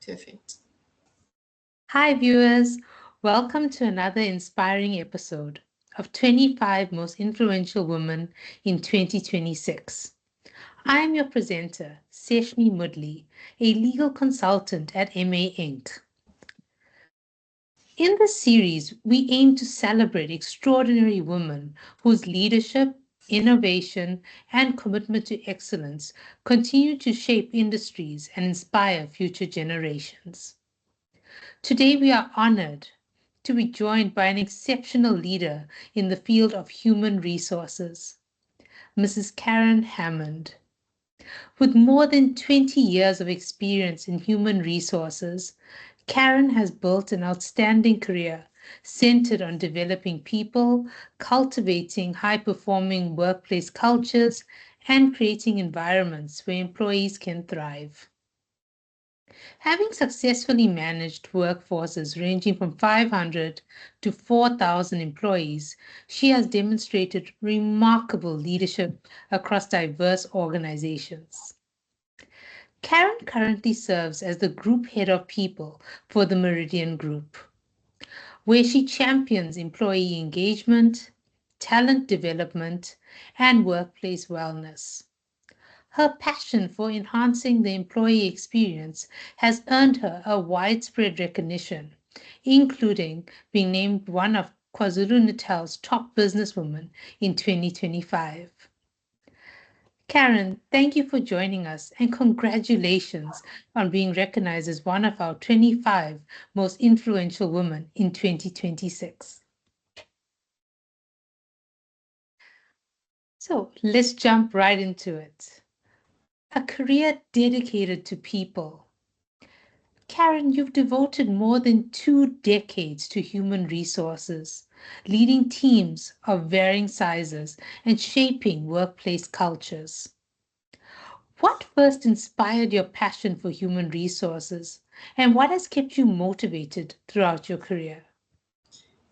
Perfect. Hi, viewers. Welcome to another inspiring episode of 25 Most Influential Women in 2026. I am your presenter, Seshni Mudli, a legal consultant at MA Inc. In this series, we aim to celebrate extraordinary women whose leadership, innovation, and commitment to excellence continue to shape industries and inspire future generations. Today, we are honored to be joined by an exceptional leader in the field of human resources, Mrs. Karen Hammond. With more than 20 years of experience in human resources, Karen has built an outstanding career centered on developing people, cultivating high-performing workplace cultures, and creating environments where employees can thrive. Having successfully managed workforces ranging from 500 to 4,000 employees, she has demonstrated remarkable leadership across diverse organizations. Karen currently serves as the Group Head of People for the Meridian Group, where she champions employee engagement, talent development, and workplace wellness. Her passion for enhancing the employee experience has earned her a widespread recognition, including being named one of KwaZulu-Natal's top businesswomen in 2025. Karen, thank you for joining us and congratulations on being recognized as one of our 25 most influential women in 2026. So let's jump right into it. A career dedicated to people. Karen, you've devoted more than 2 decades to human resources, leading teams of varying sizes and shaping workplace cultures. What first inspired your passion for human resources, and what has kept you motivated throughout your career?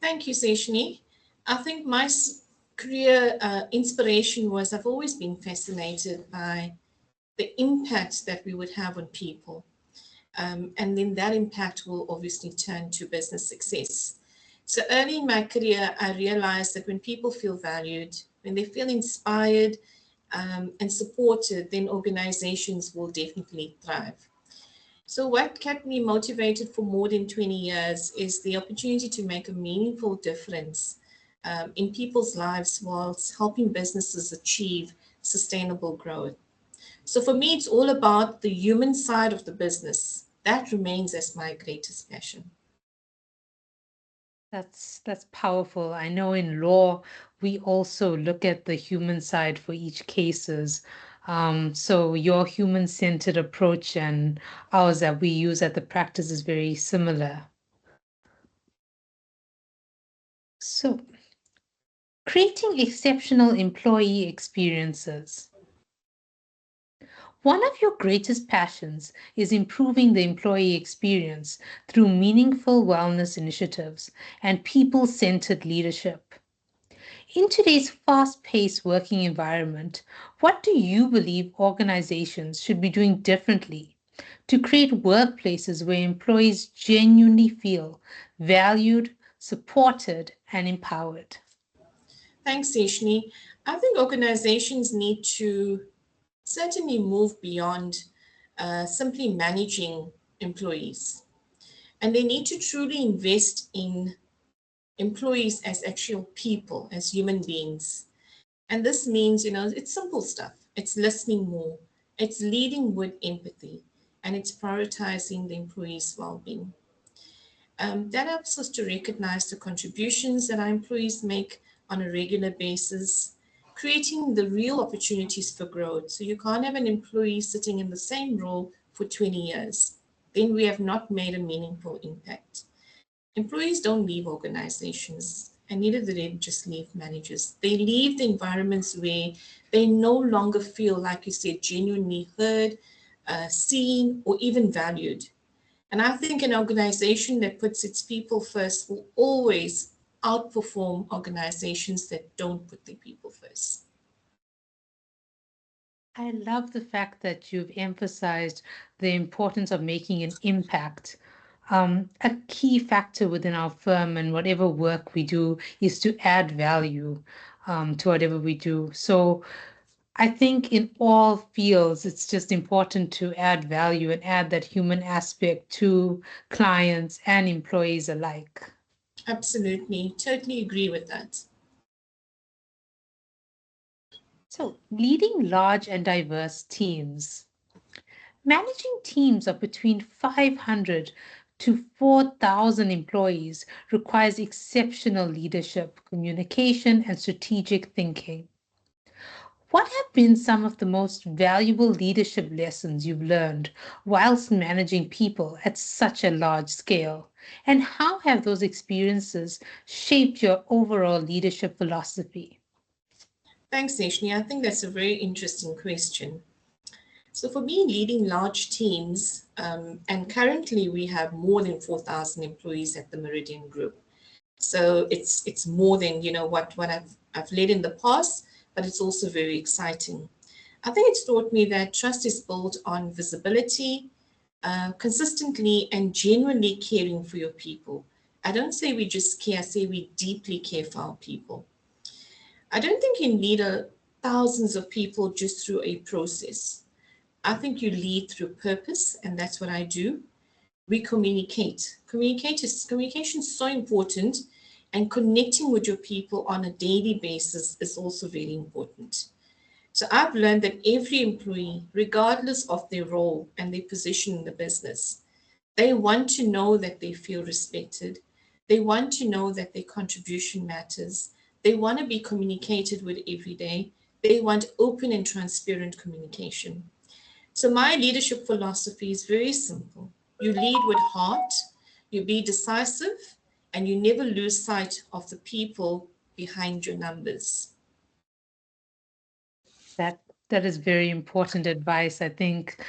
Thank you, Seshni. I think my career inspiration was I've always been fascinated by the impact that we would have on people. And then that impact will obviously turn to business success. So early in my career, I realized that when people feel valued, when they feel inspired and supported, then organizations will definitely thrive. So, what kept me motivated for more than 20 years is the opportunity to make a meaningful difference in people's lives whilst helping businesses achieve sustainable growth. So, for me, it's all about the human side of the business. That remains as my greatest passion. That's powerful. I know in law we also look at the human side for each cases. So your human-centered approach and ours that we use at the practice is very similar. So creating exceptional employee experiences. One of your greatest passions is improving the employee experience through meaningful wellness initiatives and people-centered leadership. In today's fast-paced working environment, what do you believe organizations should be doing differently to create workplaces where employees genuinely feel valued, supported, and empowered? Thanks, Seshni. I think organizations need to certainly move beyond simply managing employees. And they need to truly invest in employees as actual people, as human beings. And this means, it's simple stuff. It's listening more, it's leading with empathy, and it's prioritizing the employees' well being. That helps us to recognize the contributions that our employees make on a regular basis, creating the real opportunities for growth. So you can't have an employee sitting in the same role for 20 years. Then we have not made a meaningful impact. Employees don't leave organizations, and neither do they just leave managers. They leave the environments where they no longer feel, like you said, genuinely heard, seen, or even valued. And I think an organization that puts its people first will always outperform organizations that don't put their people first. I love the fact that you've emphasized the importance of making an impact. A key factor within our firm and whatever work we do is to add value to whatever we do. So I think in all fields, it's just important to add value and add that human aspect to clients and employees alike. Absolutely, totally agree with that. So, leading large and diverse teams. Managing teams of between 500 to 4,000 employees requires exceptional leadership, communication, and strategic thinking. What have been some of the most valuable leadership lessons you've learned whilst managing people at such a large scale? And how have those experiences shaped your overall leadership philosophy? Thanks, Seshni. I think that's a very interesting question. So, for me, leading large teams, and currently we have more than 4,000 employees at the Meridian Group. So it's more than what I've led in the past, but it's also very exciting. I think it's taught me that trust is built on visibility, consistently and genuinely caring for your people. I don't say we just care, I say we deeply care for our people. I don't think you lead thousands of people just through a process. I think you lead through purpose, and that's what I do. We communicate. Communication is so important, and connecting with your people on a daily basis is also very important. So I've learned that every employee, regardless of their role and their position in the business, they want to know that they feel respected. They want to know that their contribution matters. They want to be communicated with every day. They want open and transparent communication. So my leadership philosophy is very simple. You lead with heart, you be decisive, and you never lose sight of the people behind your numbers. That that is very important advice. I think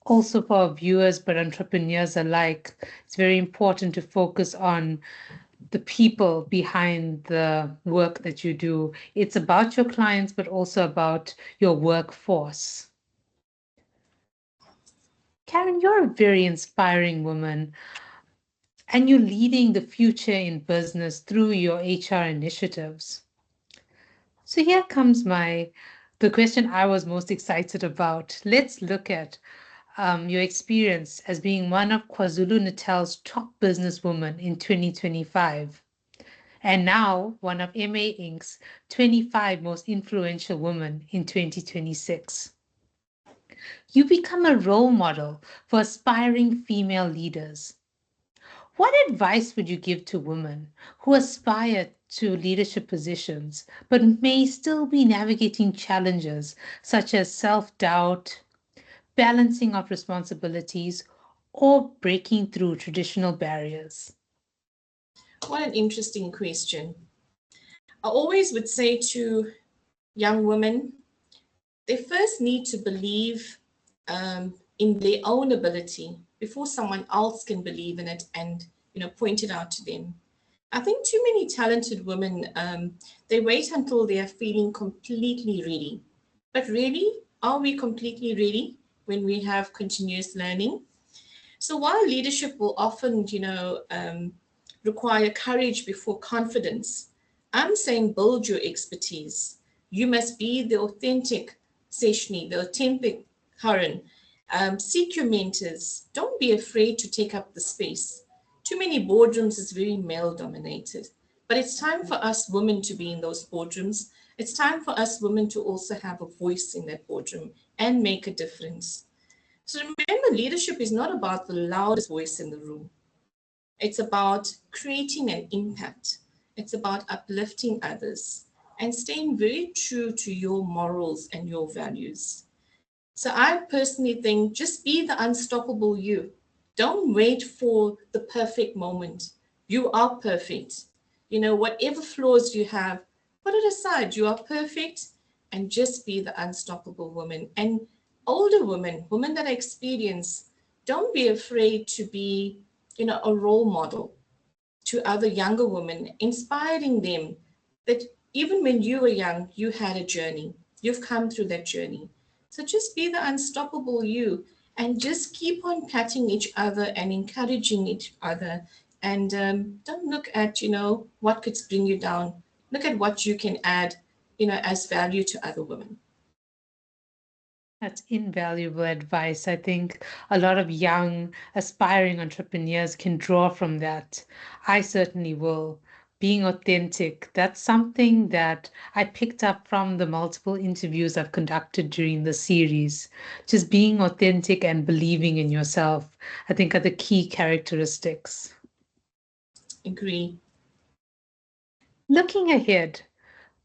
also for our viewers, but entrepreneurs alike, it's very important to focus on the people behind the work that you do. It's about your clients, but also about your workforce. Karen, you're a very inspiring woman, and you're leading the future in business through your HR initiatives. So here comes the question I was most excited about. Let's look at your experience as being one of KwaZulu-Natal's top businesswomen in 2025, and now one of MA Inc.'s 25 most influential women in 2026. You become a role model for aspiring female leaders. What advice would you give to women who aspire to leadership positions but may still be navigating challenges such as self doubt, balancing of responsibilities, or breaking through traditional barriers? What an interesting question. I always would say to young women, they first need to believe in their own ability before someone else can believe in it and point it out to them. I think too many talented women, they wait until they are feeling completely ready. But really, are we completely ready when we have continuous learning? So while leadership will often, require courage before confidence, I'm saying build your expertise. You must be the authentic Seshni, the authentic Karan. Seek your mentors. Don't be afraid to take up the space. Too many boardrooms is very male dominated. But it's time for us women to be in those boardrooms. It's time for us women to also have a voice in that boardroom and make a difference. So remember, leadership is not about the loudest voice in the room. It's about creating an impact. It's about uplifting others and staying very true to your morals and your values. So I personally think just be the unstoppable you. Don't wait for the perfect moment. You are perfect. Whatever flaws you have, put it aside. You are perfect, and just be the unstoppable woman. And older women that are experienced, don't be afraid to be, a role model to other younger women, inspiring them that even when you were young, you had a journey. You've come through that journey. So just be the unstoppable you and just keep on patting each other and encouraging each other. And don't look at, what could bring you down. Look at what you can add, as value to other women. That's invaluable advice. I think a lot of young, aspiring entrepreneurs can draw from that. I certainly will. Being authentic, that's something that I picked up from the multiple interviews I've conducted during the series. Just being authentic and believing in yourself, I think, are the key characteristics. Agree. Looking ahead,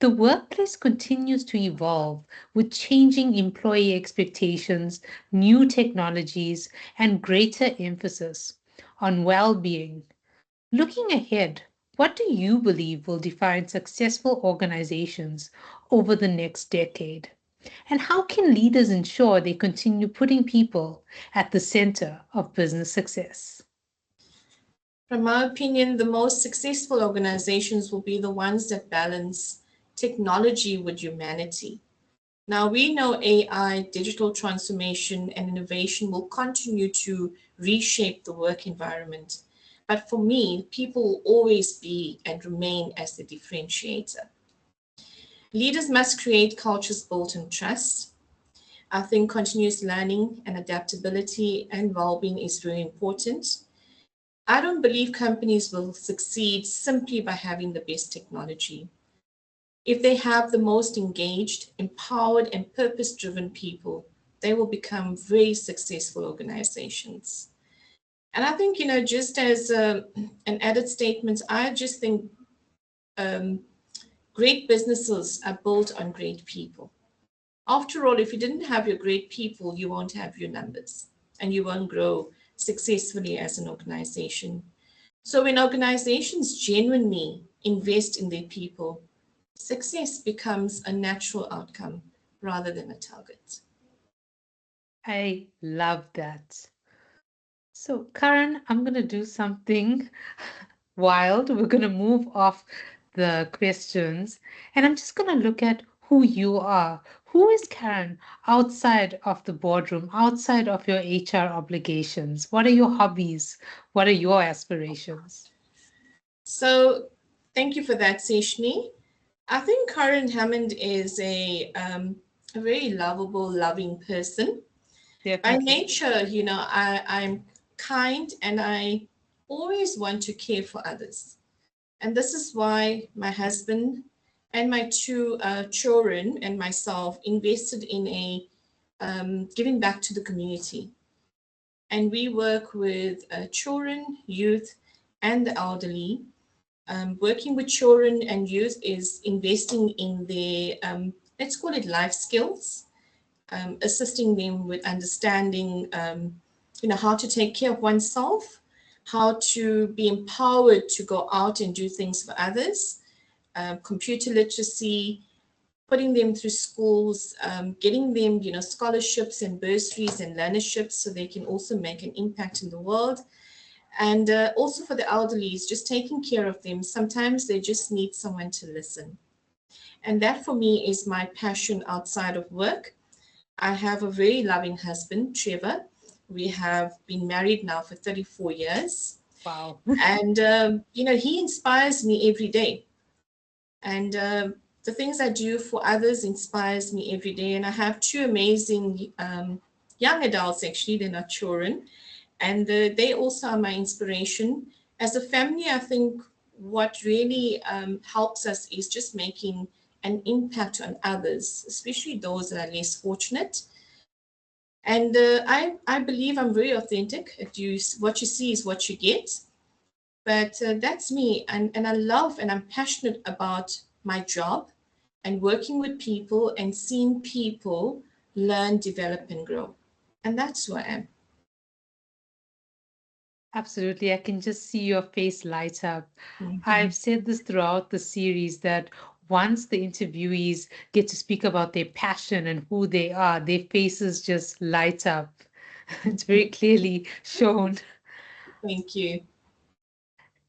the workplace continues to evolve with changing employee expectations, new technologies, and greater emphasis on well being. Looking ahead, what do you believe will define successful organizations over the next decade? And how can leaders ensure they continue putting people at the center of business success? From my opinion, the most successful organizations will be the ones that balance technology with humanity. Now, we know AI, digital transformation, and innovation will continue to reshape the work environment. But for me, people will always be and remain as the differentiator. Leaders must create cultures built on trust. I think continuous learning and adaptability and well being is very important. I don't believe companies will succeed simply by having the best technology. If they have the most engaged, empowered, and purpose driven people, they will become very successful organizations. And I think, just as an added statement, I just think um, great businesses are built on great people. After all, if you didn't have your great people, you won't have your numbers and you won't grow successfully as an organization. So when organizations genuinely invest in their people, success becomes a natural outcome rather than a target. I love that. So, Karan, I'm going to do something wild. We're going to move off the questions and I'm just going to look at who you are. Who is Karen outside of the boardroom, outside of your HR obligations? What are your hobbies? What are your aspirations? So thank you for that, Seshni. I think Karen Hammond is a very lovable, loving person. By Definitely. nature, I'm kind and I always want to care for others. And this is why my husband and my two children and myself invested in a giving back to the community. And we work with children, youth, and the elderly. Working with children and youth is investing in their, let's call it life skills, assisting them with understanding, how to take care of oneself, how to be empowered to go out and do things for others, computer literacy, putting them through schools, getting them, scholarships and bursaries and learnerships so they can also make an impact in the world. And also for the elderly, just taking care of them. Sometimes they just need someone to listen. And that for me is my passion outside of work. I have a very loving husband, Trevor. We have been married now for 34 years. Wow. And, he inspires me every day. And the things I do for others inspires me every day. And I have two amazing young adults, actually, they're not children. And they also are my inspiration. As a family, I think what really helps us is just making an impact on others, especially those that are less fortunate. And I believe I'm very authentic. What you see is what you get. But that's me. And I love and I'm passionate about my job and working with people and seeing people learn, develop, and grow. And that's who I am. Absolutely. I can just see your face light up. I've Mhm. said this throughout the series that once the interviewees get to speak about their passion and who they are, their faces just light up. It's very clearly shown. Thank you.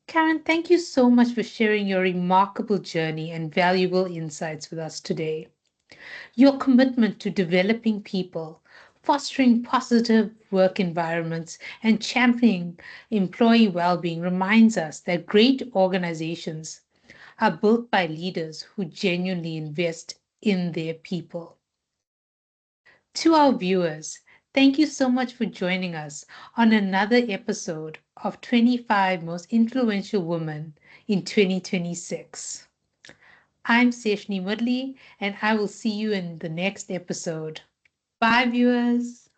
Karen, thank you so much for sharing your remarkable journey and valuable insights with us today. Your commitment to developing people, fostering positive work environments, and championing employee well being reminds us that great organizations are built by leaders who genuinely invest in their people. To our viewers, thank you so much for joining us on another episode of 25 Most Influential Women in 2026. I'm Seshni Mudley, and I will see you in the next episode. Bye, viewers.